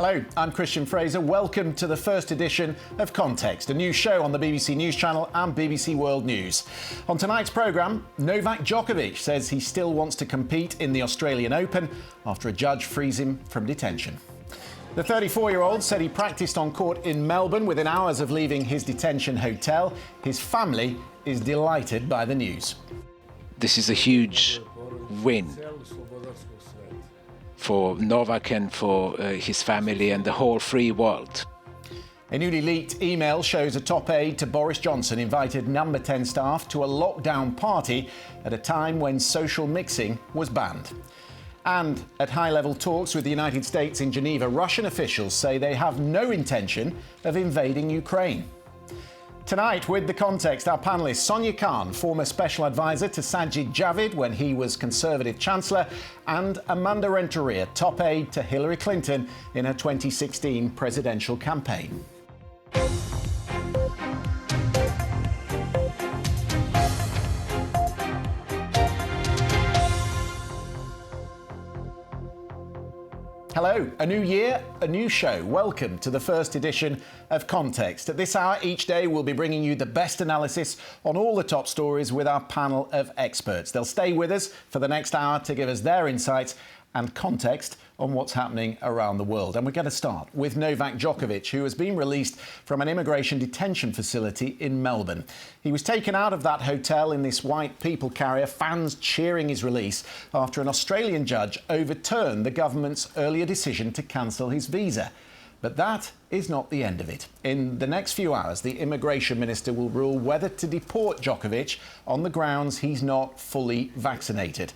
Hello, I'm Christian Fraser. Welcome to the first edition of Context, a new show on the BBC News Channel and BBC World News. On tonight's programme, Novak Djokovic says he still wants to compete in the Australian Open after a judge frees him from detention. The 34-year-old said he practised on court in Melbourne within hours of leaving his detention hotel. His family is delighted by the news. This is a huge win for Novak and for his family and the whole free world. A newly leaked email shows a top aide to Boris Johnson invited Number 10 staff to a lockdown party at a time when social mixing was banned. And at high-level talks with the United States in Geneva, Russian officials say they have no intention of invading Ukraine. Tonight, with the context, our panellists Sonia Khan, former special advisor to Sajid Javid when he was Conservative Chancellor, and Amanda Renteria, top aide to Hillary Clinton in her 2016 presidential campaign. Hello, a new year, a new show. Welcome to the first edition of Context. At this hour each day, we'll be bringing you the best analysis on all the top stories with our panel of experts. They'll stay with us for the next hour to give us their insights and context on what's happening around the world. And we're going to start with Novak Djokovic, who has been released from an immigration detention facility in Melbourne. He was taken out of that hotel in this white people carrier, fans cheering his release after an Australian judge overturned the government's earlier decision to cancel his visa. But that is not the end of it. In the next few hours, the immigration minister will rule whether to deport Djokovic on the grounds he's not fully vaccinated.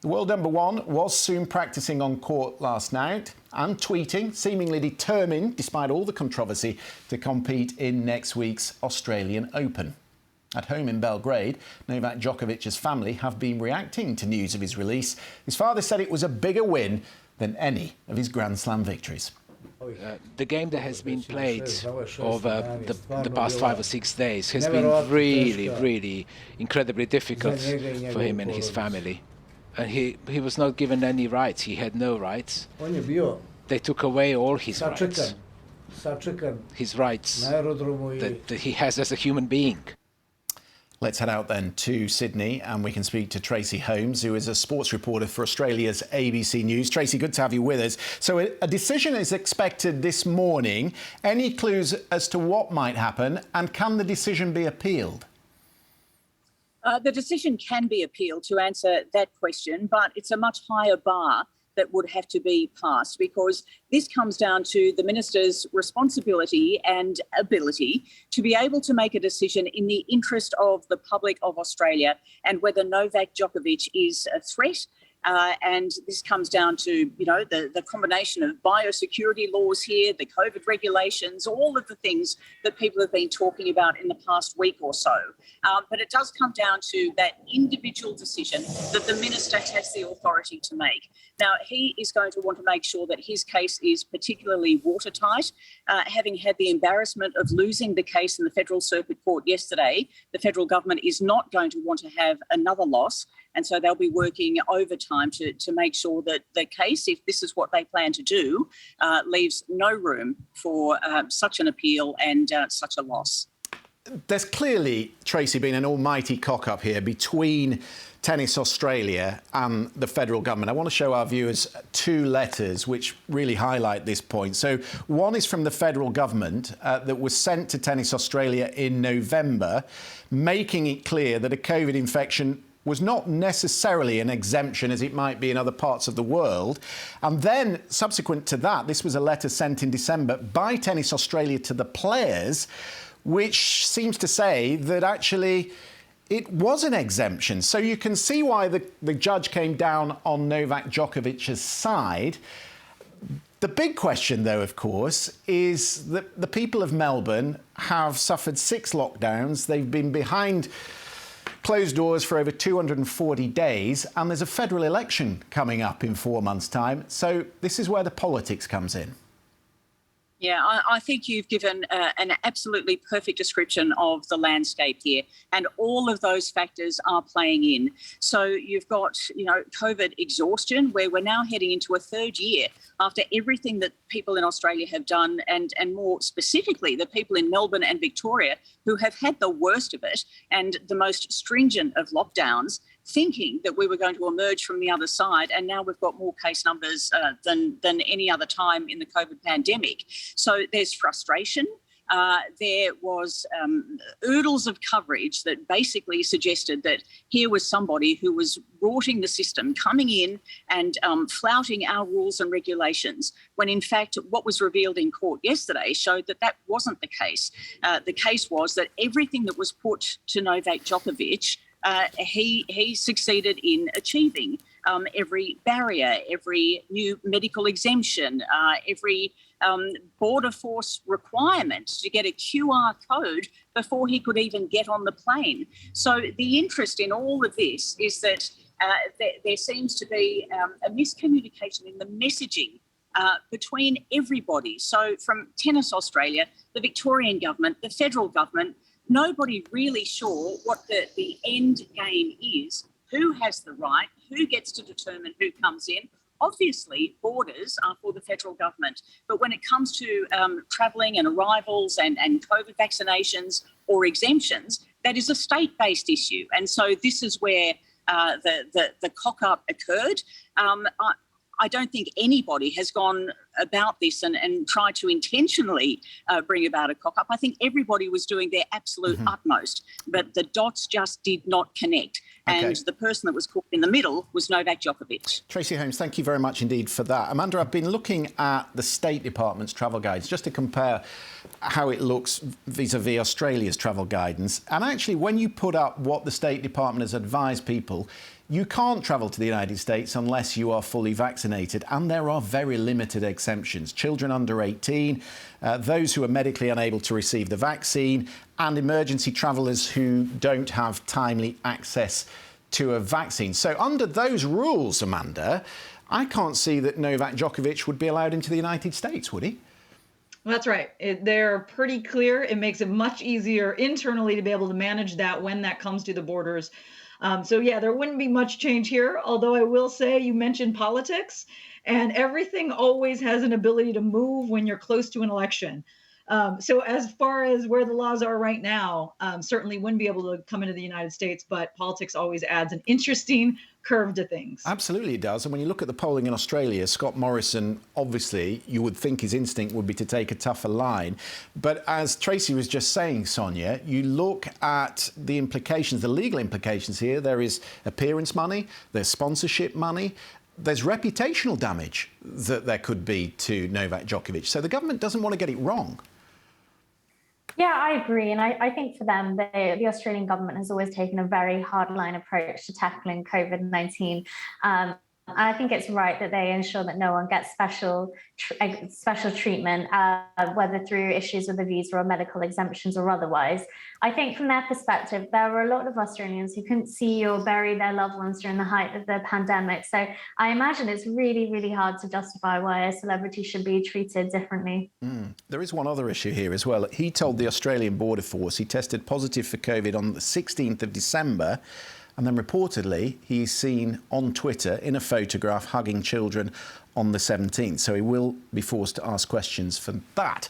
The world number one was soon practising on court last night and tweeting, seemingly determined, despite all the controversy, to compete in next week's Australian Open. At home in Belgrade, Novak Djokovic's family have been reacting to news of his release. His father said it was a bigger win than any of his Grand Slam victories. The game that has been played over the past 5 or 6 days has been really incredibly difficult for him and his family. And he was not given any rights. He had no rights. They took away all his rights. His rights that he has as a human being. Let's head out then to Sydney and we can speak to Tracy Holmes, who is a sports reporter for Australia's ABC News. Tracy, good to have you with us. So a decision is expected this morning. Any clues as to what might happen, and can the decision be appealed? The decision can be appealed, to answer that question, but it's a much higher bar that would have to be passed, because this comes down to the minister's responsibility and ability to be able to make a decision in the interest of the public of Australia and whether Novak Djokovic is a threat. And this comes down to, the combination of biosecurity laws here, the COVID regulations, all of the things that people have been talking about in the past week or so. But it does come down to that individual decision that the minister has the authority to make. Now, he is going to want to make sure that his case is particularly watertight. Having had the embarrassment of losing the case in the Federal Circuit Court yesterday, the federal government is not going to want to have another loss. And so they'll be working overtime to make sure that the case, if this is what they plan to do, leaves no room for such an appeal and such a loss. There's clearly, Tracy, been an almighty cock-up here between Tennis Australia and the federal government. I want to show our viewers 2 letters which really highlight this point. So one is from the federal government that was sent to Tennis Australia in November, making it clear that a COVID infection was not necessarily an exemption as it might be in other parts of the world. And then, subsequent to that, this was a letter sent in December by Tennis Australia to the players, which seems to say that actually it was an exemption. So you can see why the judge came down on Novak Djokovic's side. The big question, though, of course, is that the people of Melbourne have suffered 6 lockdowns. They've been behind closed doors for over 240 days, and there's a federal election coming up in 4 months' time. So this is where the politics comes in. Yeah, I think you've given an absolutely perfect description of the landscape here, and all of those factors are playing in. So you've got, COVID exhaustion, where we're now heading into a third year after everything that people in Australia have done, and more specifically, the people in Melbourne and Victoria who have had the worst of it and the most stringent of lockdowns, thinking that we were going to emerge from the other side, and now we've got more case numbers than any other time in the COVID pandemic. So there's frustration. There was oodles of coverage that basically suggested that here was somebody who was rorting the system, coming in and flouting our rules and regulations, when in fact what was revealed in court yesterday showed that that wasn't the case. The case was that everything that was put to Novak Djokovic, he succeeded in achieving. Every barrier, every new medical exemption, every border force requirement to get a QR code before he could even get on the plane. So the interest in all of this is that there seems to be a miscommunication in the messaging between everybody. So from Tennis Australia, the Victorian government, the federal government, nobody really sure what the end game is, who has the right, who gets to determine who comes in. Obviously, borders are for the federal government, but when it comes to travelling and arrivals and COVID vaccinations or exemptions, that is a state-based issue. And so this is where the cock-up occurred. I don't think anybody has gone about this and tried to intentionally bring about a cock-up. I think everybody was doing their absolute utmost, but the dots just did not connect. And the person that was caught in the middle was Novak Djokovic. Tracy Holmes, thank you very much indeed for that. Amanda, I've been looking at the State Department's travel guides just to compare how it looks vis-a-vis Australia's travel guidance. And actually, when you put up what the State Department has advised people, you can't travel to the United States unless you are fully vaccinated, and there are very limited exemptions. Children under 18, those who are medically unable to receive the vaccine, and emergency travellers who don't have timely access to a vaccine. So under those rules, Amanda, I can't see that Novak Djokovic would be allowed into the United States, would he? That's right. They're pretty clear. It makes it much easier internally to be able to manage that when that comes to the borders. So, yeah, there wouldn't be much change here, although I will say you mentioned politics, and everything always has an ability to move when you're close to an election. So as far as where the laws are right now, certainly wouldn't be able to come into the United States, but politics always adds an interesting curve to things. Absolutely it does. And when you look at the polling in Australia, Scott Morrison, obviously, you would think his instinct would be to take a tougher line. But as Tracy was just saying, Sonia, you look at the implications, the legal implications here. There is appearance money, there's sponsorship money, there's reputational damage that there could be to Novak Djokovic. So the government doesn't want to get it wrong. Yeah, I agree. And I think for them, the Australian government has always taken a very hardline approach to tackling COVID-19. And I think it's right that they ensure that no one gets special treatment, whether through issues with a visa or medical exemptions or otherwise. I think from their perspective, there were a lot of Australians who couldn't see or bury their loved ones during the height of the pandemic. So I imagine it's really, really hard to justify why a celebrity should be treated differently. There is one other issue here as well. He told the Australian Border Force he tested positive for COVID on the 16th of December. And then reportedly, he's seen on Twitter in a photograph hugging children on the 17th. So he will be forced to ask questions for that.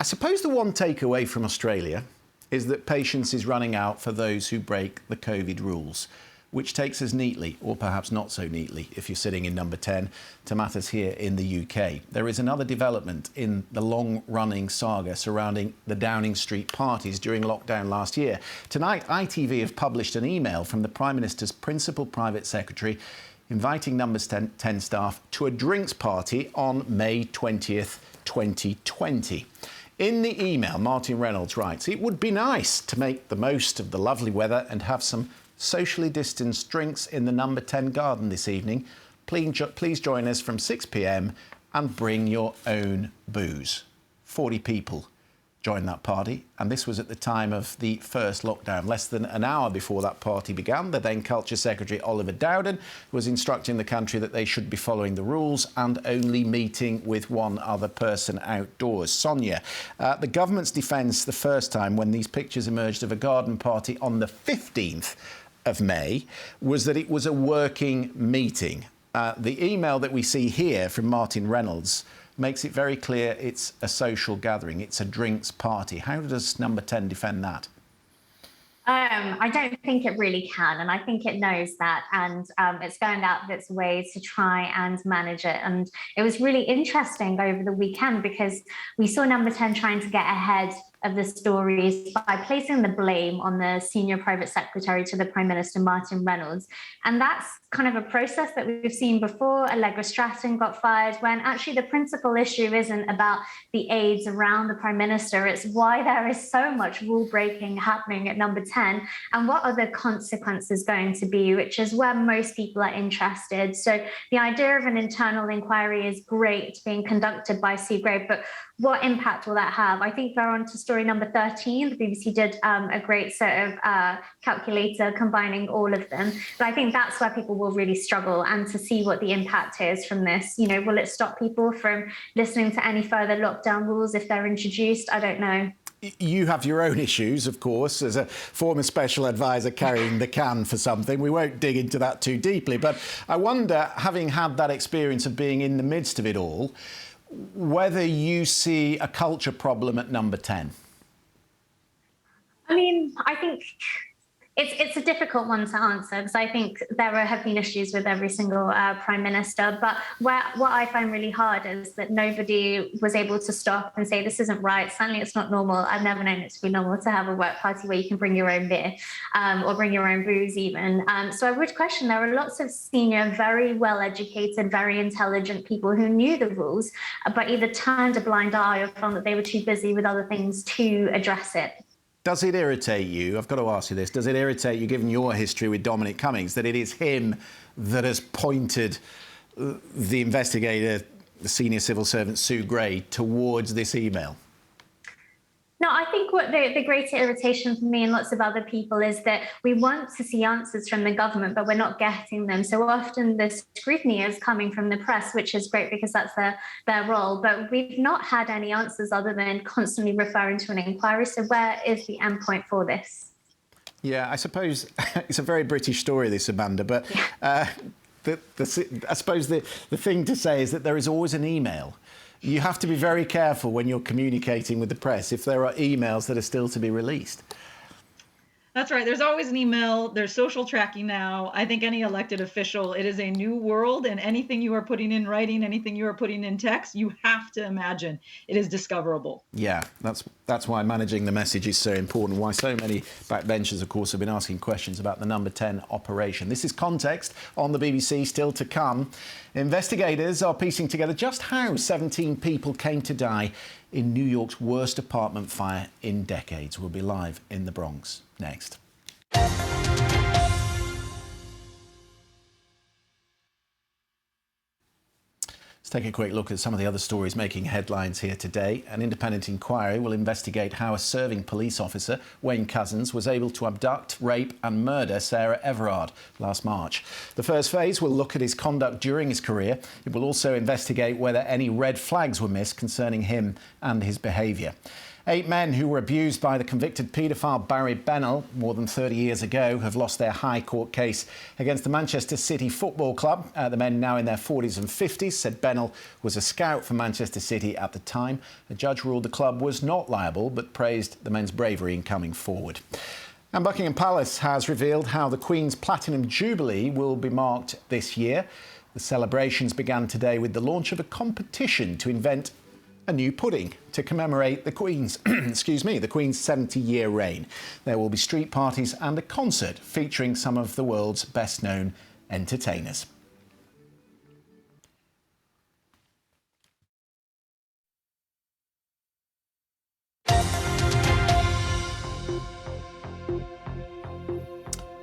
I suppose the one takeaway from Australia is that patience is running out for those who break the COVID rules, which takes us neatly, or perhaps not so neatly, if you're sitting in number 10, to matters here in the UK. There is another development in the long-running saga surrounding the Downing Street parties during lockdown last year. Tonight, ITV have published an email from the Prime Minister's principal private secretary inviting Number 10 staff to a drinks party on May 20th, 2020. In the email, Martin Reynolds writes, "It would be nice to make the most of the lovely weather and have some socially distanced drinks in the Number 10 garden this evening. Please join us from 6 p.m. and bring your own booze." 40 people joined that party, and this was at the time of the first lockdown. Less than an hour before that party began, the then Culture Secretary Oliver Dowden was instructing the country that they should be following the rules and only meeting with one other person outdoors. Sonia, the government's defence the first time when these pictures emerged of a garden party on the 15th of May was that it was a working meeting. The email that we see here from Martin Reynolds makes it very clear it's a social gathering, it's a drinks party. How does Number 10 defend that? I don't think it really can, and I think it knows that, and it's going out of its way to try and manage it. And it was really interesting over the weekend because we saw Number 10 trying to get ahead of the stories by placing the blame on the senior private secretary to the Prime Minister, Martin Reynolds. And that's kind of a process that we've seen before. Allegra Stratton got fired when actually the principal issue isn't about the aides around the Prime Minister. It's why there is so much rule breaking happening at Number 10 and what are the consequences going to be, which is where most people are interested. So the idea of an internal inquiry is great being conducted by Sue Gray, but what impact will that have? I think we're on to story number 13. The BBC did a great sort of calculator combining all of them. But I think that's where people will really struggle, and to see what the impact is from this. You know, will it stop people from listening to any further lockdown rules if they're introduced? I don't know. You have your own issues, of course, as a former special advisor carrying the can for something. We won't dig into that too deeply. But I wonder, having had that experience of being in the midst of it all, whether you see a culture problem at Number 10. I mean, I think it's a difficult one to answer because I think there have been issues with every single Prime Minister. But what I find really hard is that nobody was able to stop and say, this isn't right. Certainly it's not normal. I've never known it to be normal to have a work party where you can bring your own beer or bring your own booze even. So I would question, there are lots of senior, very well-educated, very intelligent people who knew the rules, but either turned a blind eye or found that they were too busy with other things to address it. Does it irritate you, I've got to ask you this, does it irritate you, given your history with Dominic Cummings, that it is him that has pointed the investigator, the senior civil servant Sue Gray, towards this email? No, I think what the greater irritation for me and lots of other people is that we want to see answers from the government, but we're not getting them. So often the scrutiny is coming from the press, which is great because that's their role. But we've not had any answers other than constantly referring to an inquiry. So where is the endpoint for this? Yeah, I suppose it's a very British story, this, Amanda, but I suppose the thing to say is that there is always an email. You have to be very careful when you're communicating with the press if there are emails that are still to be released. That's right. There's always an email. There's social tracking now. I think any elected official, it is a new world, and anything you are putting in writing, anything you are putting in text, you have to imagine it is discoverable. Yeah, that's why managing the message is so important, why so many backbenchers, of course, have been asking questions about the Number 10 operation. This is Context on the BBC, still to come. Investigators are piecing together just how 17 people came to die in New York's worst apartment fire in decades. We'll be live in the Bronx next. Let's take a quick look at some of the other stories making headlines here today. An independent inquiry will investigate how a serving police officer, Wayne Couzens, was able to abduct, rape and murder Sarah Everard last March. The first phase will look at his conduct during his career. It will also investigate whether any red flags were missed concerning him and his behaviour. 8 men who were abused by the convicted paedophile Barry Bennell more than 30 years ago have lost their High Court case against the Manchester City Football Club. The men, now in their 40s and 50s, said Bennell was a scout for Manchester City at the time. A judge ruled the club was not liable, but praised the men's bravery in coming forward. And Buckingham Palace has revealed how the Queen's Platinum Jubilee will be marked this year. The celebrations began today with the launch of a competition to invent a new pudding to commemorate the Queen's, the Queen's 70-year reign. There will be street parties and a concert featuring some of the world's best-known entertainers.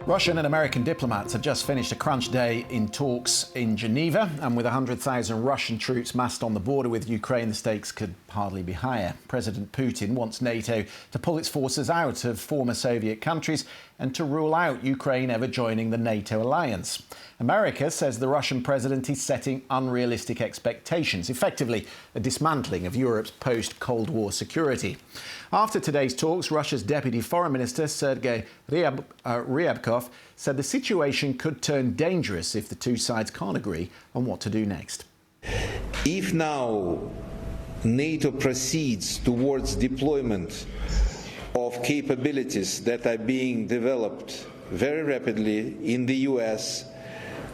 Russian and American diplomats have just finished a crunch day in talks in Geneva, and with 100,000 Russian troops massed on the border with Ukraine, the stakes could hardly be higher. President Putin wants NATO to pull its forces out of former Soviet countries and to rule out Ukraine ever joining the NATO alliance. America says the Russian president is setting unrealistic expectations, effectively a dismantling of Europe's post-Cold War security. After today's talks, Russia's Deputy Foreign Minister Sergei Ryabkov said the situation could turn dangerous if the two sides can't agree on what to do next. If now NATO proceeds towards deployment of capabilities that are being developed very rapidly in the US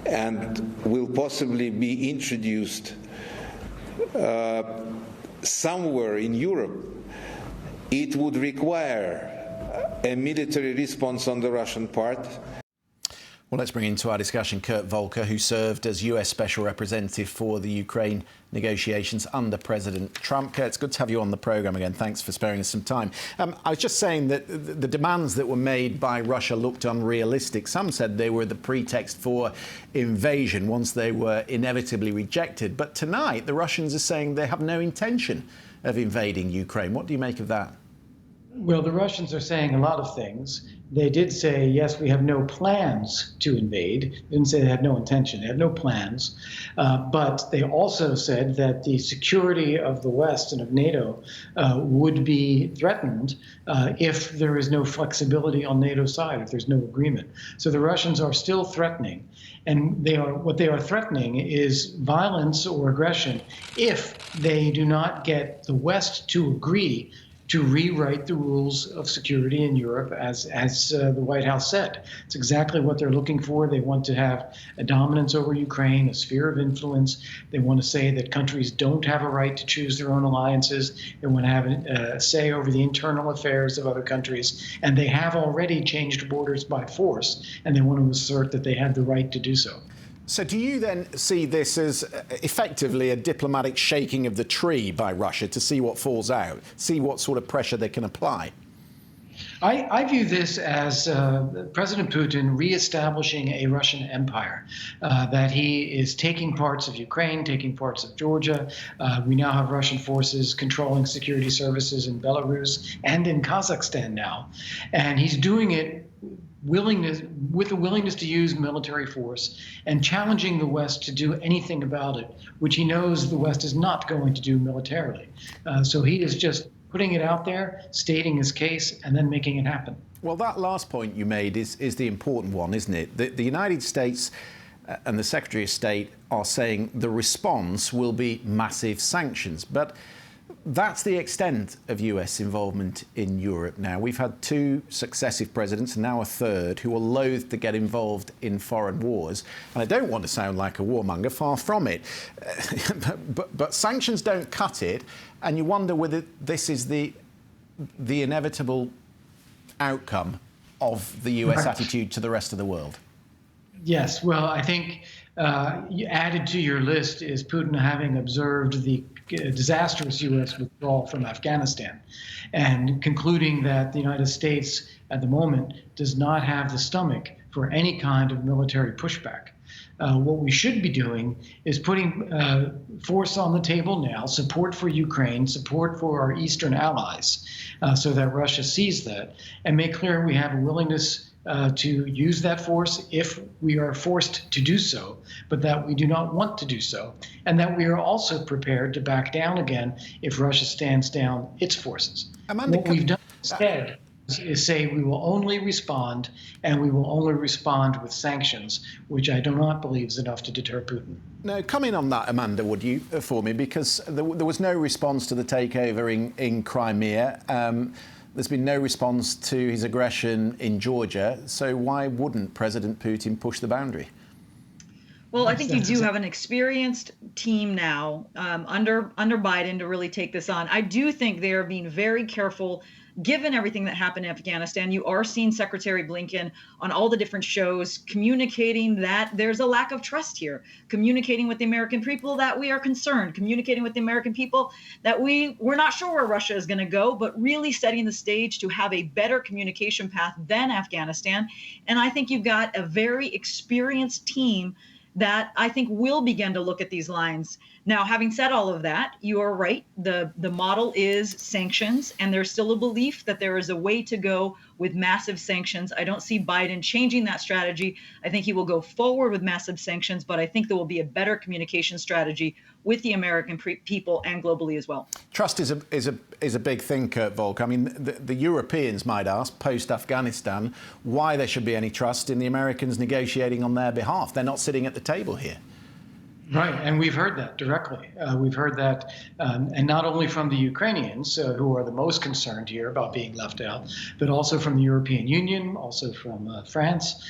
and will possibly be introduced somewhere in Europe, it would require a military response on the Russian part. Well, let's bring into our discussion Kurt Volker, who served as US Special Representative for the Ukraine negotiations under President Trump. Kurt, it's good to have you on the programme again. Thanks for sparing us some time. I was just saying that the demands that were made by Russia looked unrealistic. Some said they were the pretext for invasion once they were inevitably rejected. But tonight, the Russians are saying they have no intention of invading Ukraine. What do you make of that? Well, the Russians are saying a lot of things. They did say, yes, we have no plans to invade. They didn't say they had no intention. They had no plans. But they also said that the security of the West and of NATO would be threatened if there is no flexibility on NATO's side, if there's no agreement. So the Russians are still threatening. And what they are threatening is violence or aggression if they do not get the West to agree to rewrite the rules of security in Europe, as the White House said. It's exactly what they're looking for. They want to have a dominance over Ukraine, a sphere of influence. They want to say that countries don't have a right to choose their own alliances. They want to have a say over the internal affairs of other countries. And they have already changed borders by force, and they want to assert that they have the right to do so. So do you then see this as effectively a diplomatic shaking of the tree by Russia to see what falls out, see what sort of pressure they can apply? I view this as President Putin reestablishing a Russian empire, that he is taking parts of Ukraine, taking parts of Georgia. We now have Russian forces controlling security services in Belarus and in Kazakhstan now. And he's doing it with a willingness to use military force and challenging the West to do anything about it, which he knows the West is not going to do militarily. So he is just putting it out there, stating his case, and then making it happen. Well, that last point you made is the important one, isn't it? The United States and the Secretary of State are saying the response will be massive sanctions. But that's the extent of US involvement in Europe now. We've had two successive presidents, and now a third, who are loath to get involved in foreign wars. And I don't want to sound like a warmonger, far from it. But sanctions don't cut it, and you wonder whether this is the inevitable outcome of the US attitude to the rest of the world. Yes, well, I think added to your list is Putin having observed the disastrous U.S. withdrawal from Afghanistan and concluding that the United States at the moment does not have the stomach for any kind of military pushback. What we should be doing is putting force on the table now, support for Ukraine, support for our Eastern allies, so that Russia sees that and make clear we have a willingness to use that force if we are forced to do so, but that we do not want to do so, and that we are also prepared to back down again if Russia stands down its forces. What we've done instead is say we will only respond, and we will only respond with sanctions, which I do not believe is enough to deter Putin. Now, come in on that, Amanda, would you, for me? Because there was no response to the takeover in Crimea. There's been no response to his aggression in Georgia. So why wouldn't President Putin push the boundary? Well, I think you do have an experienced team now under Biden to really take this on. I do think they are being very careful given everything that happened in Afghanistan, you are seeing Secretary Blinken on all the different shows communicating that there's a lack of trust here, communicating with the American people that we are concerned, communicating with the American people that we're not sure where Russia is going to go, but really setting the stage to have a better communication path than Afghanistan. And I think you've got a very experienced team that I think will begin to look at these lines. Now, having said all of that, you are right. The model is sanctions, and there's still a belief that there is a way to go with massive sanctions. I don't see Biden changing that strategy. I think he will go forward with massive sanctions, but I think there will be a better communication strategy with the American people and globally as well. Trust is a big thing, Kurt Volk. I mean, the Europeans might ask, post-Afghanistan, why there should be any trust in the Americans negotiating on their behalf. They're not sitting at the table here. Right, and we've heard that directly. We've heard that, and not only from the Ukrainians, who are the most concerned here about being left out, but also from the European Union, also from France.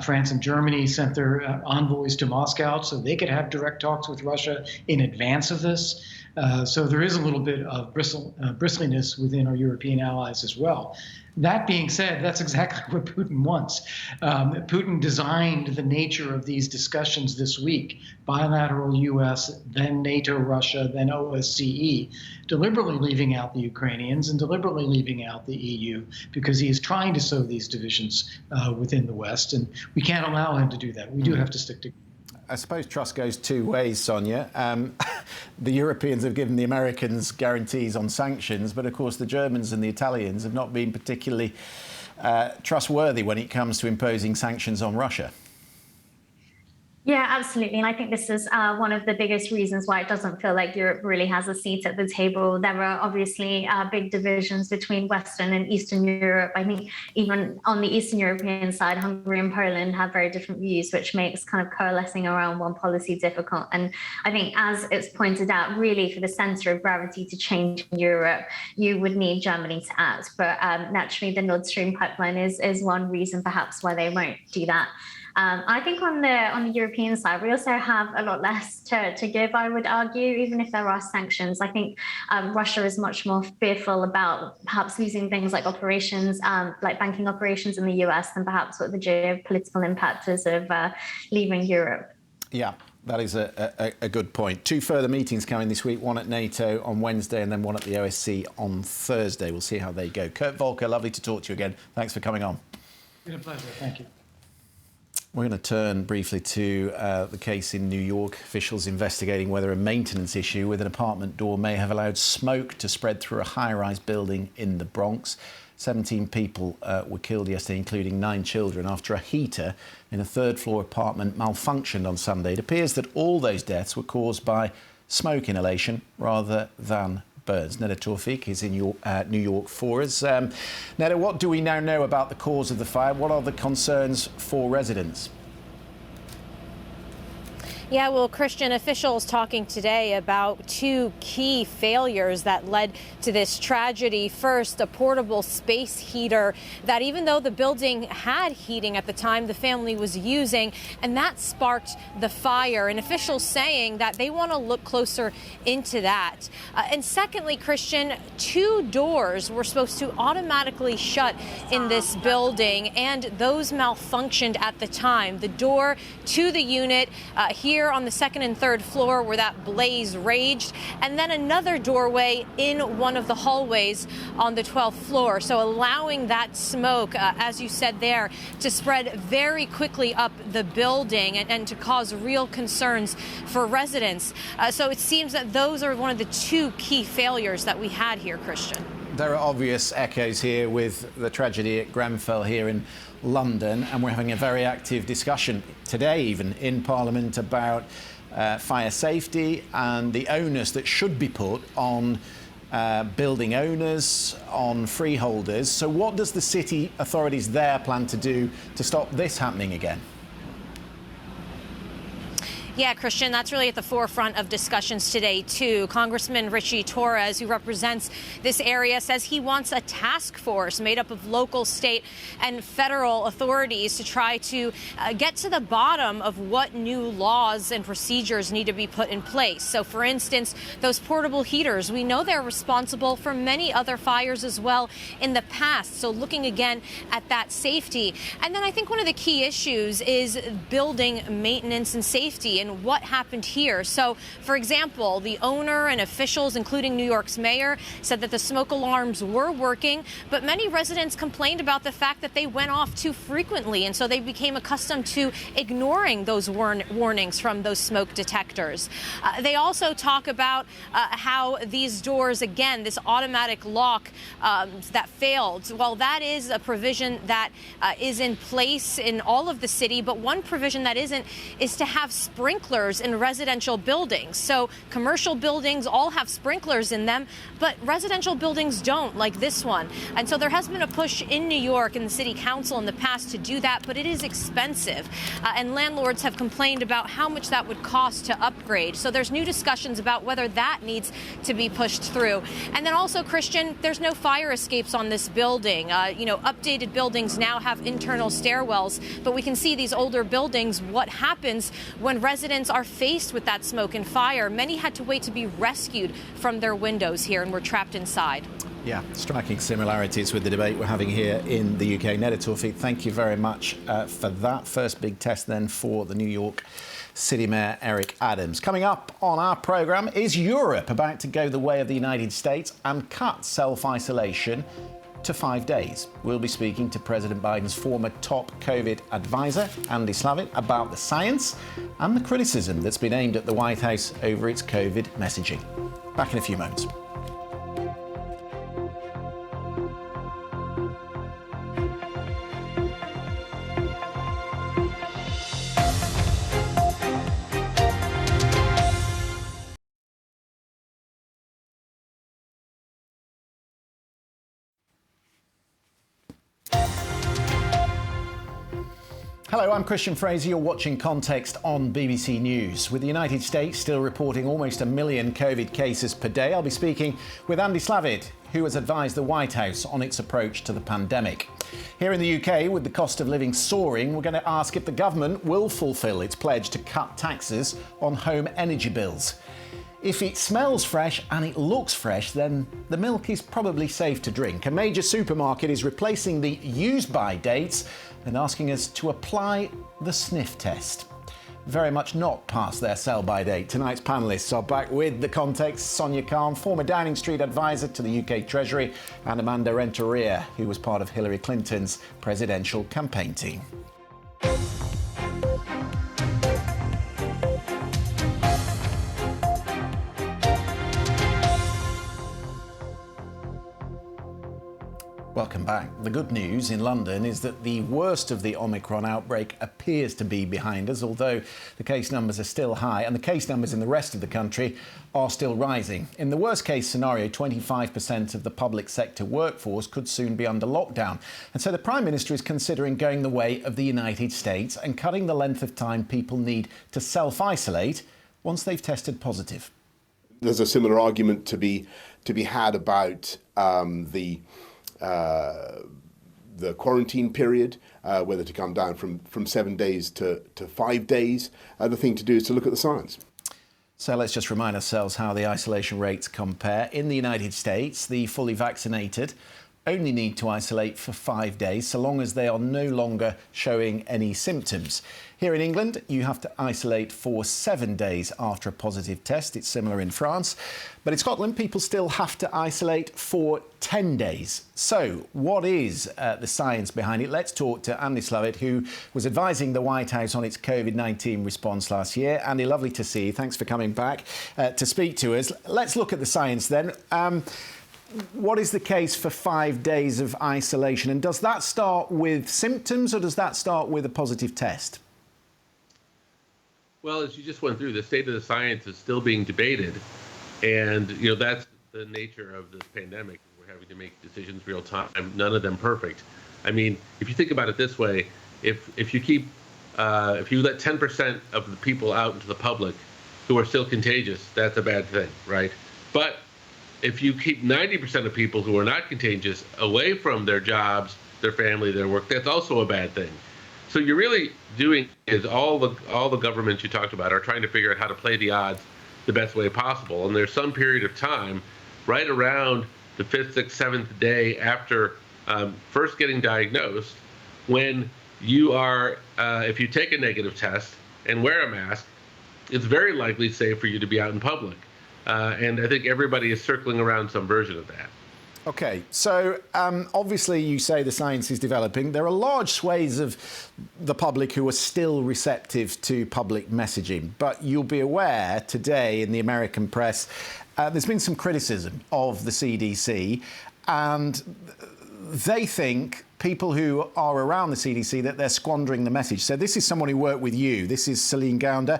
France and Germany sent their envoys to Moscow so they could have direct talks with Russia in advance of this. So there is a little bit of bristliness within our European allies as well. That being said, that's exactly what Putin wants. Putin designed the nature of these discussions this week, bilateral U.S., then NATO, Russia, then OSCE, deliberately leaving out the Ukrainians and deliberately leaving out the EU because he is trying to sow these divisions within the West, and we can't allow him to do that. We do have to stick together. I suppose trust goes two ways, Sonia. The Europeans have given the Americans guarantees on sanctions, but of course the Germans and the Italians have not been particularly trustworthy when it comes to imposing sanctions on Russia. Yeah, absolutely. And I think this is one of the biggest reasons why it doesn't feel like Europe really has a seat at the table. There are obviously big divisions between Western and Eastern Europe. I think even on the Eastern European side, Hungary and Poland have very different views, which makes kind of coalescing around one policy difficult. And I think, as it's pointed out, really for the center of gravity to change in Europe, you would need Germany to act. But naturally, the Nord Stream pipeline is one reason perhaps why they won't do that. I think on the European side, we also have a lot less to give, I would argue, even if there are sanctions. I think Russia is much more fearful about perhaps losing things like operations, like banking operations in the US, than perhaps what the geopolitical impact is of leaving Europe. Yeah. That is a good point. Two further meetings coming this week, one at NATO on Wednesday and then one at the OSCE on Thursday. We'll see how they go. Kurt Volker, lovely to talk to you again. Thanks for coming on. It's been a pleasure. Thank you. We're going to turn briefly to the case in New York. Officials investigating whether a maintenance issue with an apartment door may have allowed smoke to spread through a high-rise building in the Bronx. 17 people were killed yesterday, including 9 children, after a heater in a third-floor apartment malfunctioned on Sunday. It appears that all those deaths were caused by smoke inhalation rather than burns. Neda Tawfik is in New York for us. Neda, what do we now know about the cause of the fire? What are the concerns for residents? Yeah, well, Christian, officials talking today about 2 key failures that led to this tragedy. First, a portable space heater that, even though the building had heating at the time, the family was using, and that sparked the fire. And officials saying that they want to look closer into that. And secondly, Christian, 2 doors were supposed to automatically shut in this building, and those malfunctioned at the time. The door to the unit here on the 2nd and 3rd floor where that blaze raged, and then another doorway in one of the hallways on the 12th floor. So allowing that smoke, as you said there, to spread very quickly up the building and to cause real concerns for residents. So it seems that those are one of the 2 key failures that we had here, Christian. There are obvious echoes here with the tragedy at Grenfell here in London, and we're having a very active discussion today even in Parliament about fire safety and the onus that should be put on building owners, on freeholders. So what does the city authorities there plan to do to stop this happening again? Yeah, Christian, that's really at the forefront of discussions today, too. Congressman Richie Torres, who represents this area, says he wants a task force made up of local, state, and federal authorities to try to get to the bottom of what new laws and procedures need to be put in place. So, for instance, those portable heaters, we know they're responsible for many other fires as well in the past. So looking again at that safety. And then I think one of the key issues is building maintenance and safety and what happened here. So, for example, the owner and officials, including New York's mayor, said that the smoke alarms were working, but many residents complained about the fact that they went off too frequently, and so they became accustomed to ignoring those warnings from those smoke detectors. They also talk about how these doors, again, this automatic lock that failed, well, that is a provision that is in place in all of the city, but one provision that isn't is to have sprinklers in residential buildings. So commercial buildings all have sprinklers in them, but residential buildings don't, like this one. And so there has been a push in New York and the city council in the past to do that, but it is expensive. And landlords have complained about how much that would cost to upgrade. So there's new discussions about whether that needs to be pushed through. And then also, Christian, there's no fire escapes on this building. Updated buildings now have internal stairwells, but we can see these older buildings, what happens when residents are faced with that smoke and fire. Many had to wait to be rescued from their windows here and were trapped inside. Yeah, striking similarities with the debate we're having here in the UK. Neda Tawfiq, thank you very much for that. First big test then for the New York City Mayor Eric Adams. Coming up on our programme, is Europe about to go the way of the United States and cut self-isolation to 5 days? We'll be speaking to President Biden's former top COVID advisor, Andy Slavitt, about the science and the criticism that's been aimed at the White House over its COVID messaging. Back in a few moments. Hello, I'm Christian Fraser. You're watching Context on BBC News. With the United States still reporting almost 1 million COVID cases per day, I'll be speaking with Andy Slavitt, who has advised the White House on its approach to the pandemic. Here in the UK, with the cost of living soaring, we're going to ask if the government will fulfil its pledge to cut taxes on home energy bills. If it smells fresh and it looks fresh, then the milk is probably safe to drink. A major supermarket is replacing the use-by dates and asking us to apply the sniff test. Very much not past their sell-by date. Tonight's panellists are back with the context. Sonia Khan, former Downing Street advisor to the UK Treasury, and Amanda Renteria, who was part of Hillary Clinton's presidential campaign team. Welcome back. The good news in London is that the worst of the Omicron outbreak appears to be behind us, although the case numbers are still high and the case numbers in the rest of the country are still rising. In the worst case scenario, 25% of the public sector workforce could soon be under lockdown. And so the Prime Minister is considering going the way of the United States and cutting the length of time people need to self-isolate once they've tested positive. There's a similar argument to be had about the quarantine period, whether to come down from 7 days to 5 days. The thing to do is to look at the science. So let's just remind ourselves how the isolation rates compare. In the United States, the fully vaccinated only need to isolate for 5 days, so long as they are no longer showing any symptoms. Here in England, you have to isolate for 7 days after a positive test. It's similar in France. But in Scotland, people still have to isolate for 10 days. So what is the science behind it? Let's talk to Andy Slavitt, who was advising the White House on its COVID-19 response last year. Andy, lovely to see you. Thanks for coming back to speak to us. Let's look at the science then. What is the case for 5 days of isolation? And does that start with symptoms or does that start with a positive test? Well, as you just went through, the state of the science is still being debated. And, that's the nature of this pandemic. We're having to make decisions real time, none of them perfect. I mean, if you think about it this way, if you keep if you let 10% of the people out into the public who are still contagious, that's a bad thing, right? But if you keep 90% of people who are not contagious away from their jobs, their family, their work, that's also a bad thing. So you're really doing is all the governments you talked about are trying to figure out how to play the odds the best way possible. And there's some period of time right around the 5th, 6th, 7th day after first getting diagnosed when you are, if you take a negative test and wear a mask, it's very likely safe for you to be out in public. And I think everybody is circling around some version of that. OK, so obviously you say the science is developing. There are large swathes of the public who are still receptive to public messaging. But you'll be aware today in the American press, there's been some criticism of the CDC. And they think, people who are around the CDC, that they're squandering the message. So this is someone who worked with you. This is Celine Gounder,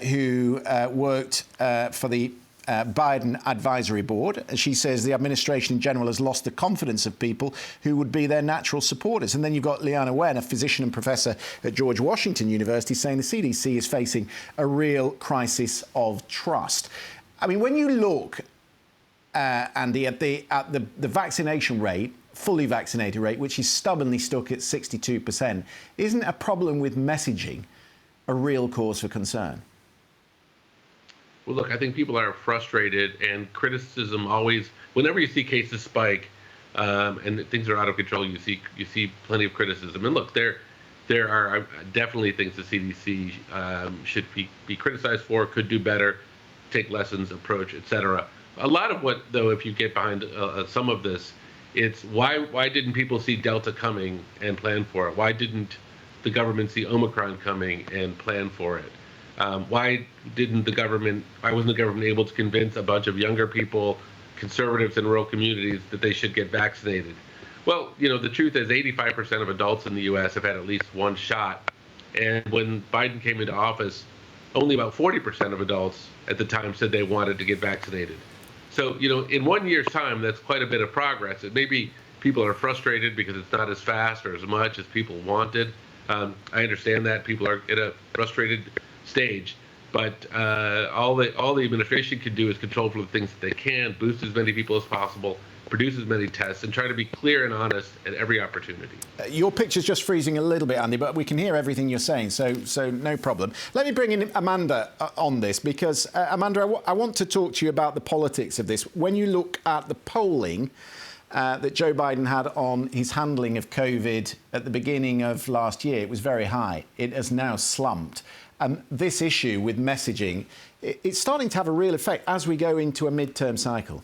who worked for the Biden Advisory Board. She says the administration in general has lost the confidence of people who would be their natural supporters. And then you've got Leanna Wen, a physician and professor at George Washington University, saying the CDC is facing a real crisis of trust. I mean, when you look, Andy, at the vaccination rate, fully vaccinated rate, which is stubbornly stuck at 62%, isn't a problem with messaging a real cause for concern? Well, look, I think people are frustrated, and criticism always, whenever you see cases spike and things are out of control, you see plenty of criticism. And look, there are definitely things the CDC should be criticized for, could do better, take lessons, approach, etc. A lot of what, though, if you get behind some of this, it's why didn't people see Delta coming and plan for it? Why didn't the government see Omicron coming and plan for it? Why wasn't the government able to convince a bunch of younger people, conservatives in rural communities, that they should get vaccinated? Well, you know, the truth is 85% of adults in the U.S. have had at least one shot. And when Biden came into office, only about 40% of adults at the time said they wanted to get vaccinated. So, you know, in 1 year's time, that's quite a bit of progress. It may be people are frustrated because it's not as fast or as much as people wanted. I understand that people are in a frustrated stage, but all the administration can do is control for the things that they can, boost as many people as possible, produce as many tests, and try to be clear and honest at every opportunity. Your picture's just freezing a little bit, Andy, but we can hear everything you're saying, so no problem. Let me bring in Amanda on this, because, Amanda, I want to talk to you about the politics of this. When you look at the polling that Joe Biden had on his handling of COVID at the beginning of last year, it was very high. It has now slumped. And this issue with messaging, it's starting to have a real effect as we go into a midterm cycle.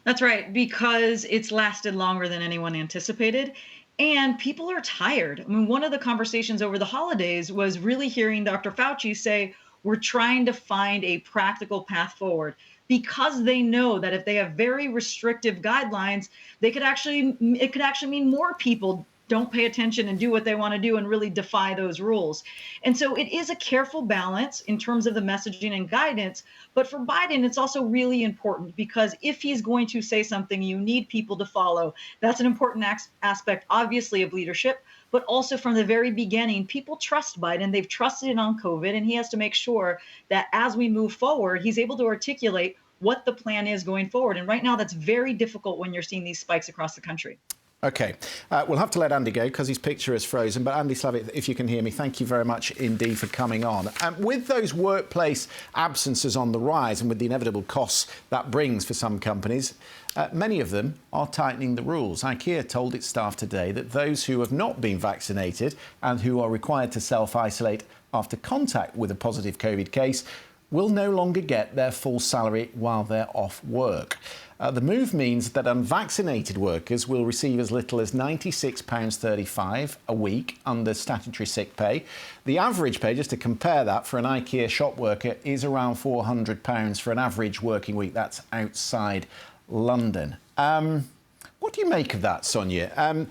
That's right, because it's lasted longer than anyone anticipated. And people are tired. I mean, one of the conversations over the holidays was really hearing Dr. Fauci say, we're trying to find a practical path forward, because they know that if they have very restrictive guidelines, it could actually mean more people don't pay attention and do what they want to do and really defy those rules. And so it is a careful balance in terms of the messaging and guidance. But for Biden, it's also really important, because if he's going to say something, you need people to follow. That's an important aspect, obviously, of leadership. But also from the very beginning, people trust Biden. They've trusted it on COVID. And he has to make sure that as we move forward, he's able to articulate what the plan is going forward. And right now, that's very difficult when you're seeing these spikes across the country. OK, we'll have to let Andy go because his picture is frozen. But Andy Slavitt, if you can hear me, thank you very much indeed for coming on. With those workplace absences on the rise and with the inevitable costs that brings for some companies, many of them are tightening the rules. IKEA told its staff today that those who have not been vaccinated and who are required to self-isolate after contact with a positive COVID case will no longer get their full salary while they're off work. The move means that unvaccinated workers will receive as little as £96.35 a week under statutory sick pay. The average pay, just to compare that, for an IKEA shop worker is around £400 for an average working week. That's outside London. What do you make of that, Sonia?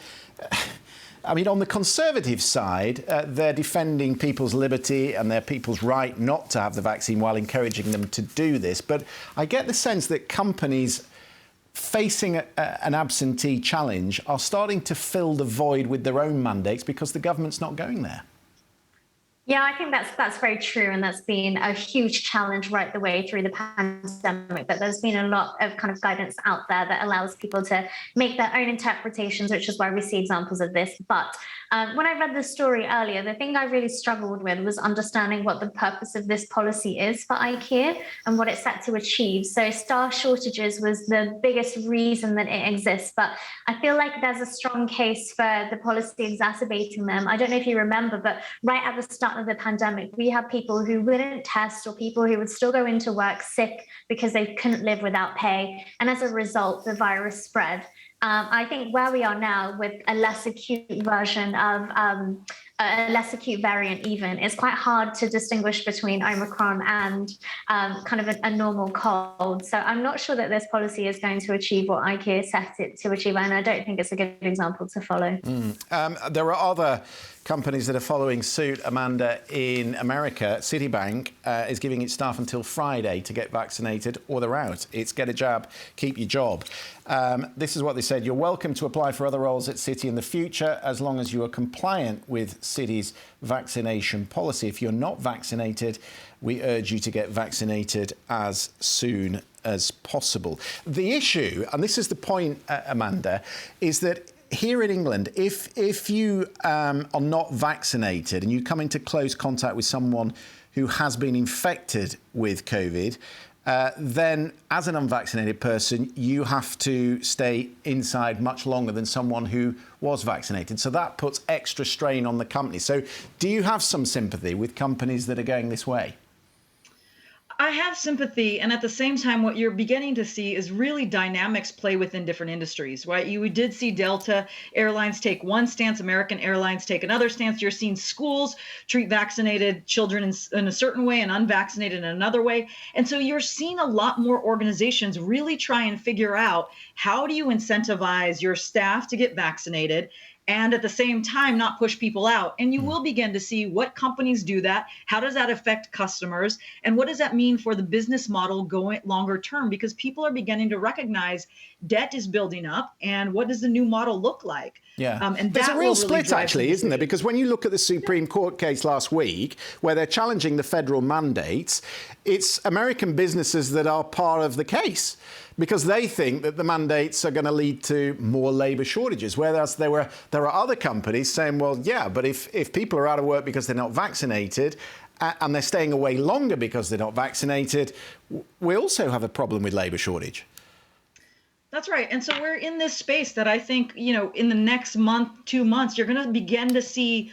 I mean, on the Conservative side, they're defending people's liberty and their people's right not to have the vaccine while encouraging them to do this. But I get the sense that companies facing an absentee challenge are starting to fill the void with their own mandates because the government's not going there. Yeah, I think that's very true, and that's been a huge challenge right the way through the pandemic. But there's been a lot of kind of guidance out there that allows people to make their own interpretations, which is why we see examples of this. But when I read the story earlier, the thing I really struggled with was understanding what the purpose of this policy is for IKEA and what it's set to achieve. So staff shortages was the biggest reason that it exists, but I feel like there's a strong case for the policy exacerbating them. I don't know if you remember, but right at the start of the pandemic, we had people who wouldn't test or people who would still go into work sick because they couldn't live without pay. And as a result, the virus spread. I think where we are now with a less acute version of a less acute variant even, it's quite hard to distinguish between Omicron and kind of a normal cold. So I'm not sure that this policy is going to achieve what IKEA set it to achieve, and I don't think it's a good example to follow. There are other companies that are following suit, Amanda. In America, Citibank is giving its staff until Friday to get vaccinated or they're out. It's get a jab, keep your job. This is what they said. You're welcome to apply for other roles at Citi in the future as long as you are compliant with Citi's vaccination policy. If you're not vaccinated, we urge you to get vaccinated as soon as possible. The issue, and this is the point, Amanda, is that here in England, if you are not vaccinated and you come into close contact with someone who has been infected with COVID, then as an unvaccinated person, you have to stay inside much longer than someone who was vaccinated. So that puts extra strain on the company. So do you have some sympathy with companies that are going this way? I have sympathy, and at the same time, what you're beginning to see is really dynamics play within different industries, right? You did see Delta Airlines take one stance, American Airlines take another stance. You're seeing schools treat vaccinated children in a certain way and unvaccinated in another way. And so you're seeing a lot more organizations really try and figure out, how do you incentivize your staff to get vaccinated and at the same time not push people out? And you will begin to see what companies do that. How does that affect customers? And what does that mean for the business model going longer term? Because people are beginning to recognize debt is building up, and what does the new model look like? Yeah, and there's a real split, actually, isn't there? decisions. Because when you look at the Supreme Court case last week, where they're challenging the federal mandates, it's American businesses that are part of the case, because they think that the mandates are going to lead to more labour shortages. Whereas there are other companies saying, well, yeah, but if people are out of work because they're not vaccinated and they're staying away longer because they're not vaccinated, we also have a problem with labour shortage. That's right. And so we're in this space that I think, in the next month, 2 months, you're going to begin to see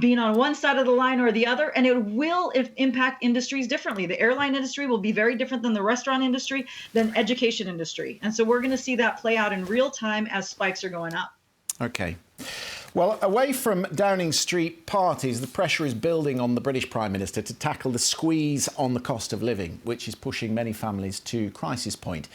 being on one side of the line or the other, and it will impact industries differently. The airline industry will be very different than the restaurant industry, than education industry. And so we're going to see that play out in real time as spikes are going up. OK. Well, away from Downing Street parties, the pressure is building on the British Prime Minister to tackle the squeeze on the cost of living, which is pushing many families to crisis point.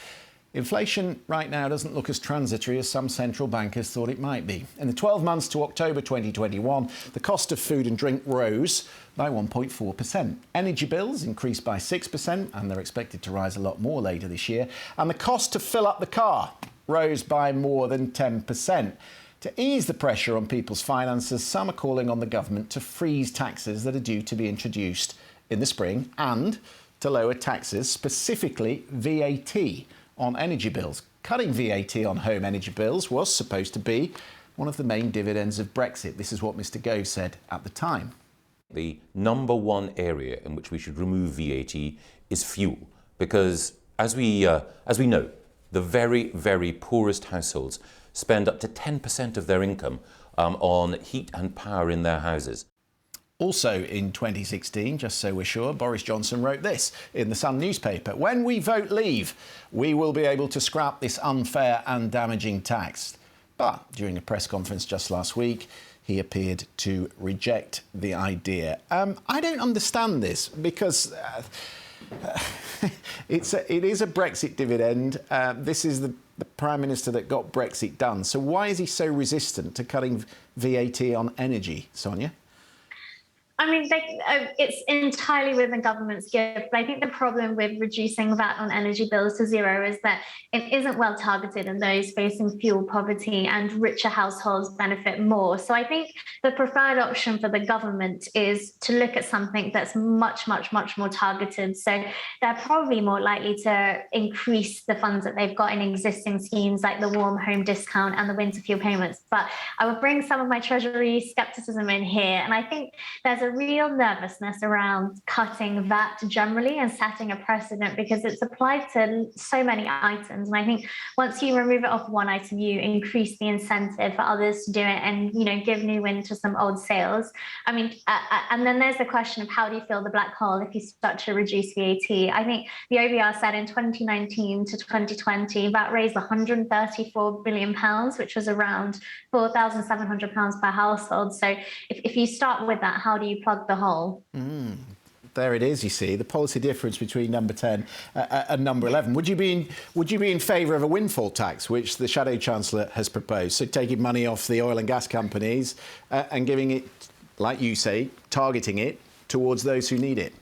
Inflation right now doesn't look as transitory as some central bankers thought it might be. In the 12 months to October 2021, the cost of food and drink rose by 1.4%. Energy bills increased by 6%, and they're expected to rise a lot more later this year. And the cost to fill up the car rose by more than 10%. To ease the pressure on people's finances, some are calling on the government to freeze taxes that are due to be introduced in the spring and to lower taxes, specifically VAT, on energy bills. Cutting VAT on home energy bills was supposed to be one of the main dividends of Brexit. This is what Mr. Gove said at the time. The number one area in which we should remove VAT is fuel, because as we know, the very, very poorest households spend up to 10% of their income on heat and power in their houses. Also in 2016, just so we're sure, Boris Johnson wrote this in the Sun newspaper: "When we vote leave, we will be able to scrap this unfair and damaging tax." But during a press conference just last week, he appeared to reject the idea. I don't understand this, because it is a Brexit dividend. This is the Prime Minister that got Brexit done. So why is he so resistant to cutting VAT on energy, Sonia? I mean, it's entirely within government's gift. But I think the problem with reducing VAT on energy bills to zero is that it isn't well targeted, and those facing fuel poverty and richer households benefit more. So I think the preferred option for the government is to look at something that's much, much, much more targeted. So they're probably more likely to increase the funds that they've got in existing schemes like the warm home discount and the winter fuel payments. But I would bring some of my Treasury skepticism in here. And I think there's a real nervousness around cutting VAT generally and setting a precedent because it's applied to so many items. And I think once you remove it off one item, you increase the incentive for others to do it and, give new wind to some old sails. I mean, and then there's the question of how do you fill the black hole if you start to reduce VAT? I think the OBR said in 2019 to 2020, VAT raised £134 billion, which was around £4,700 per household. So if you start with that, how do you plug the hole? There it is, you see, the policy difference between number 10 and number 11. Would you be in favour of a windfall tax, which the Shadow Chancellor has proposed? So taking money off the oil and gas companies and giving it, like you say, targeting it towards those who need it?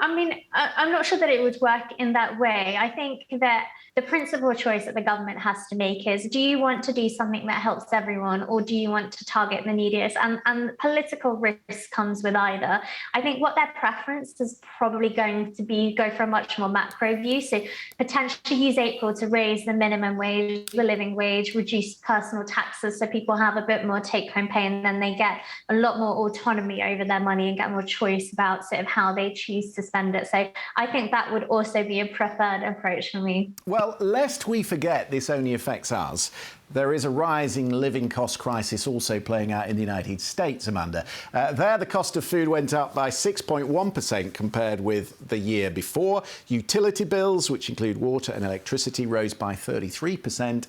I mean, I'm not sure that it would work in that way. I think that the principal choice that the government has to make is, do you want to do something that helps everyone, or do you want to target the neediest? And political risk comes with either. I think what their preference is probably going to be go for a much more macro view. So potentially use April to raise the minimum wage, the living wage, reduce personal taxes so people have a bit more take-home pay, and then they get a lot more autonomy over their money and get more choice about sort of how they choose to spend it. So I think that would also be a preferred approach for me. Well, lest we forget this only affects us, there is a rising living cost crisis also playing out in the United States, Amanda. There, the cost of food went up by 6.1% compared with the year before. Utility bills, which include water and electricity, rose by 33%,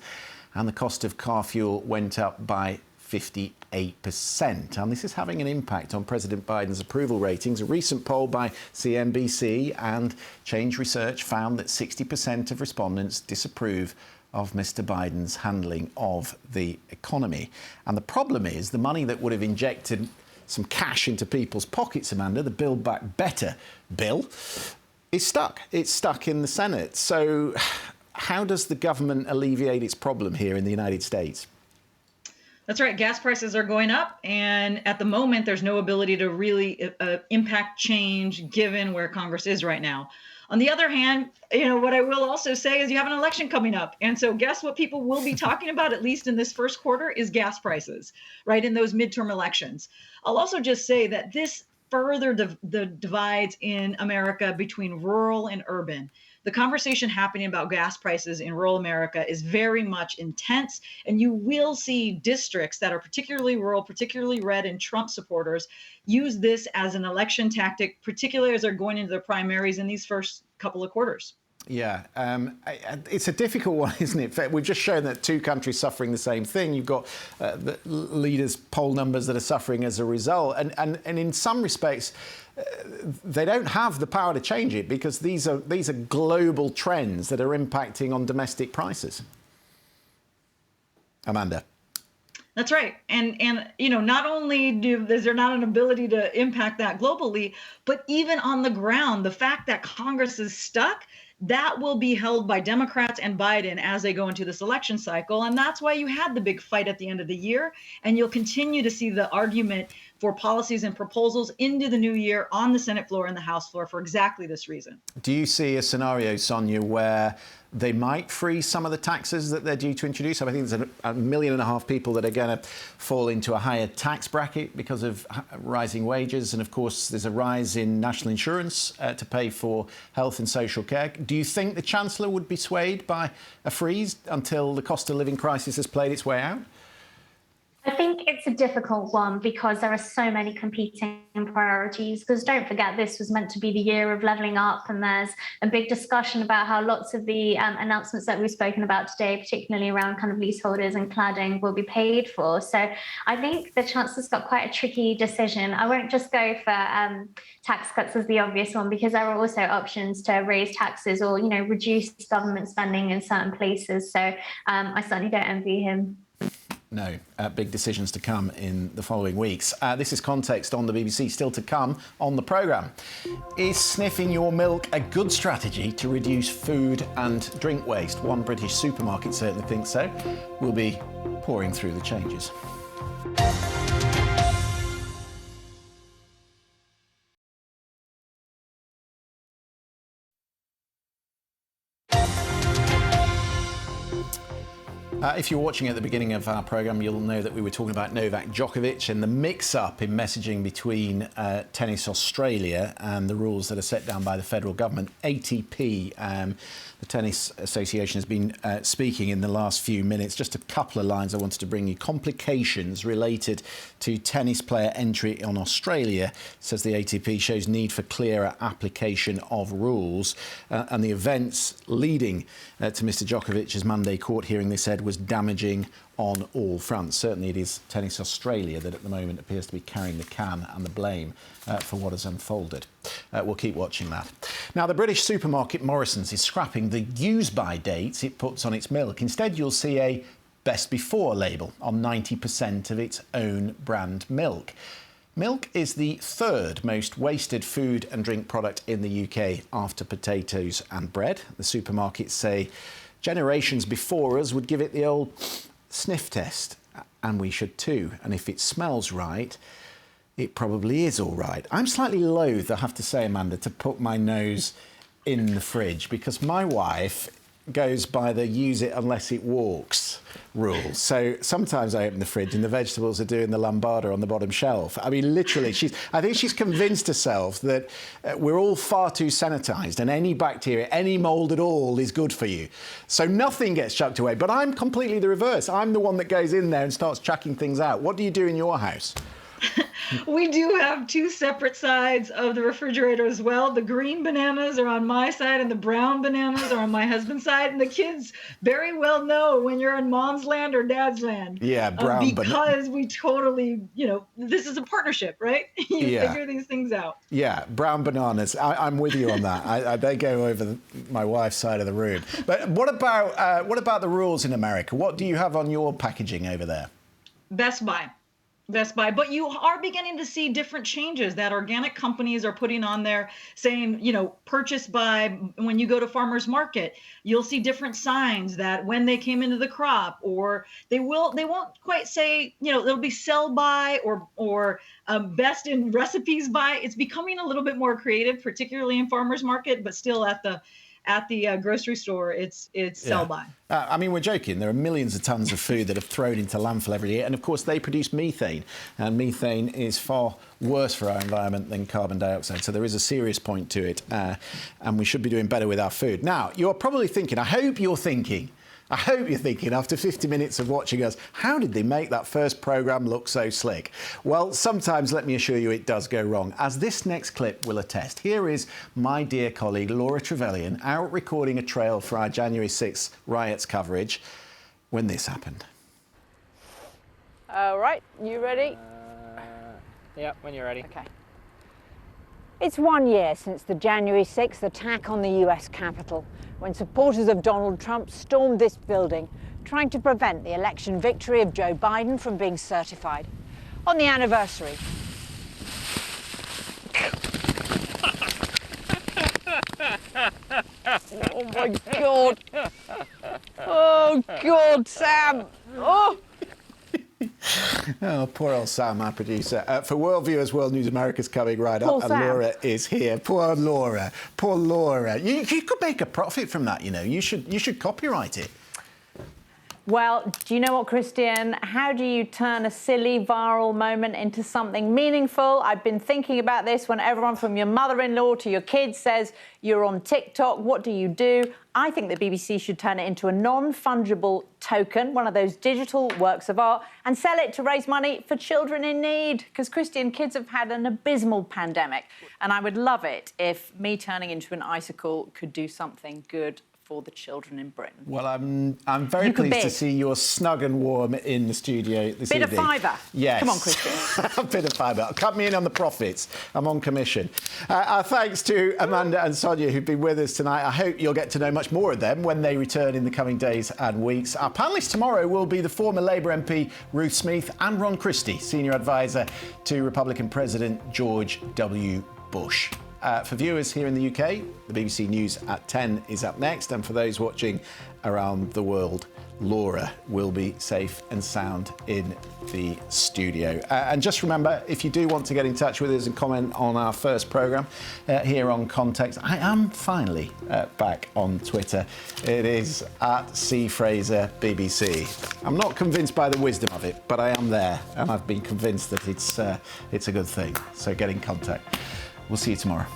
and the cost of car fuel went up by 58%. And this is having an impact on President Biden's approval ratings. A recent poll by CNBC and Change Research found that 60% of respondents disapprove of Mr. Biden's handling of the economy. And the problem is the money that would have injected some cash into people's pockets, Amanda, the Build Back Better bill, is stuck. It's stuck in the Senate. So how does the government alleviate its problem here in the United States? That's right. Gas prices are going up. And at the moment, there's no ability to really impact change given where Congress is right now. On the other hand, what I will also say is you have an election coming up. And so guess what people will be talking about, at least in this first quarter, is gas prices, right, in those midterm elections. I'll also just say that this further divides in America between rural and urban. The conversation happening about gas prices in rural America is very much intense, and you will see districts that are particularly rural, particularly red and Trump supporters, use this as an election tactic, particularly as they're going into their primaries in these first couple of quarters. Yeah, it's a difficult one, isn't it? We've just shown that two countries suffering the same thing. You've got the leaders' poll numbers that are suffering as a result. And in some respects, they don't have the power to change it because these are global trends that are impacting on domestic prices. Amanda. That's right. And not only is there not an ability to impact that globally, but even on the ground, the fact that Congress is stuck, that will be held by Democrats and Biden as they go into this election cycle. And that's why you had the big fight at the end of the year. And you'll continue to see the argument for policies and proposals into the new year on the Senate floor and the House floor for exactly this reason. Do you see a scenario, Sonia, where they might freeze some of the taxes that they're due to introduce? I think there's 1.5 million people that are going to fall into a higher tax bracket because of rising wages. And of course, there's a rise in national insurance to pay for health and social care. Do you think the Chancellor would be swayed by a freeze until the cost of living crisis has played its way out? I think it's a difficult one because there are so many competing priorities. Because don't forget, this was meant to be the year of levelling up, and there's a big discussion about how lots of the announcements that we've spoken about today, particularly around kind of leaseholders and cladding, will be paid for. So I think the Chancellor's got quite a tricky decision. I won't just go for tax cuts as the obvious one, because there are also options to raise taxes or, reduce government spending in certain places. So I certainly don't envy him. No, big decisions to come in the following weeks. This is Context on the BBC, still to come on the programme. Is sniffing your milk a good strategy to reduce food and drink waste? One British supermarket certainly thinks so. We'll be pouring through the changes. If you're watching at the beginning of our programme, you'll know that we were talking about Novak Djokovic and the mix-up in messaging between Tennis Australia and the rules that are set down by the federal government. ATP, the Tennis Association, has been speaking in the last few minutes. Just a couple of lines I wanted to bring you. Complications related to tennis player entry on Australia, says the ATP, shows need for clearer application of rules. And the events leading to Mr Djokovic's Monday court hearing, they said, was damaging on all fronts. Certainly it is Tennis Australia that at the moment appears to be carrying the can and the blame for what has unfolded. We'll keep watching that. Now, the British supermarket Morrisons is scrapping the use-by dates it puts on its milk. Instead, you'll see a best before label on 90% of its own brand milk. Milk is the third most wasted food and drink product in the UK after potatoes and bread. The supermarkets say generations before us would give it the old sniff test, and we should too. And if it smells right, it probably is all right. I'm slightly loath, I have to say, Amanda, to put my nose in the fridge because my wife goes by the use it unless it walks rule. So sometimes I open the fridge and the vegetables are doing the lambada on the bottom shelf. I mean, literally, I think she's convinced herself that we're all far too sanitised and any bacteria, any mould at all is good for you. So nothing gets chucked away. But I'm completely the reverse. I'm the one that goes in there and starts chucking things out. What do you do in your house? We do have two separate sides of the refrigerator as well. The green bananas are on my side and the brown bananas are on my husband's side. And the kids very well know when you're in mom's land or dad's land. Yeah, brown because we totally, this is a partnership, right? You figure these things out. Yeah, brown bananas. I'm with you on that. They go over my wife's side of the room. But what about the rules in America? What do you have on your packaging over there? Best Buy. But you are beginning to see different changes that organic companies are putting on there saying, purchase by when you go to farmers market, you'll see different signs that when they came into the crop, or they won't quite say, it'll be sell by or best in recipes by. It's becoming a little bit more creative, particularly in farmers market, but still at the grocery store, it's sell by. I mean, we're joking. There are millions of tons of food that are thrown into landfill every year. And of course, they produce methane. And methane is far worse for our environment than carbon dioxide. So there is a serious point to it. And we should be doing better with our food. Now, you're probably thinking, I hope you're thinking, after 50 minutes of watching us, how did they make that first programme look so slick? Well, sometimes, let me assure you, it does go wrong, as this next clip will attest. Here is my dear colleague, Laura Trevelyan, out recording a trail for our January 6th riots coverage when this happened. All right, you ready? Yeah, when you're ready. Okay. It's 1 year since the January 6th attack on the US Capitol, when supporters of Donald Trump stormed this building, trying to prevent the election victory of Joe Biden from being certified. On the anniversary, oh my God! Oh God, Sam! Oh! Oh, poor old Sam, our producer. For World Viewers, World News America's coming right up, and Laura is here. Poor Laura. You could make a profit from that, You should copyright it. Well, do you know what, Christian? How do you turn a silly viral moment into something meaningful? I've been thinking about this when everyone from your mother-in-law to your kids says you're on TikTok. What do? I think the BBC should turn it into a non-fungible token, one of those digital works of art, and sell it to raise money for children in need. Because, Christian, kids have had an abysmal pandemic, and I would love it if me turning into an icicle could do something good for the children in Britain. Well, I'm very pleased to see you're snug and warm in the studio this evening. Bit of fibre. Yes. Come on, Christian. A bit of fibre. Cut me in on the profits. I'm on commission. Our thanks to Amanda and Sonia, who've been with us tonight. I hope you'll get to know much more of them when they return in the coming days and weeks. Our panellists tomorrow will be the former Labour MP Ruth Smeeth and Ron Christie, senior advisor to Republican President George W. Bush. For viewers here in the UK, the BBC News at 10 is up next. And for those watching around the world, Laura will be safe and sound in the studio. And just remember, if you do want to get in touch with us and comment on our first programme here on Context, I am finally back on Twitter. It is at @CFraser BBC. I'm not convinced by the wisdom of it, but I am there, and I've been convinced that it's a good thing. So get in contact. We'll see you tomorrow.